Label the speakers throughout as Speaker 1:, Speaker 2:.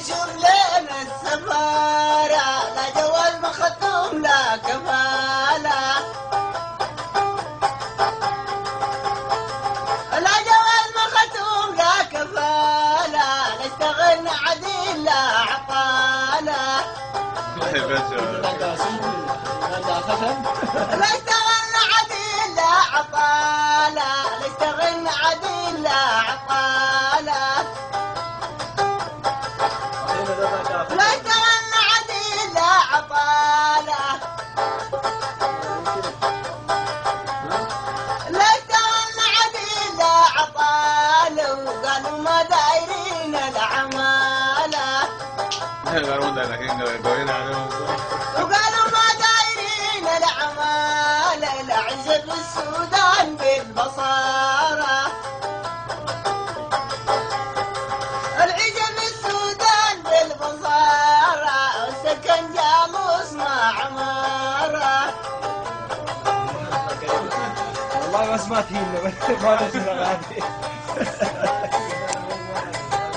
Speaker 1: شوف لنا السفارة لا جواز مختوم لا كفالة لا جواز مختوم لا كفالة نشتغل عديل لا عقالة لا اشتغلنا عديل لا عقالة نشتغل عديل لا عقالة لا اشتغلنا عديل لا عقالة لا اشتغلنا عديل لا عقالة وقالوا ما دايرين العمالة وقالوا ما دايرين العمالة العزة في السودان بالبصارة العزة في السودان بالبصارة والسكن جاموس مع عمارة
Speaker 2: والله ما سمعت هنا ما نسمع هذه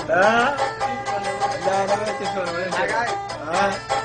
Speaker 2: لا لا ما تفهم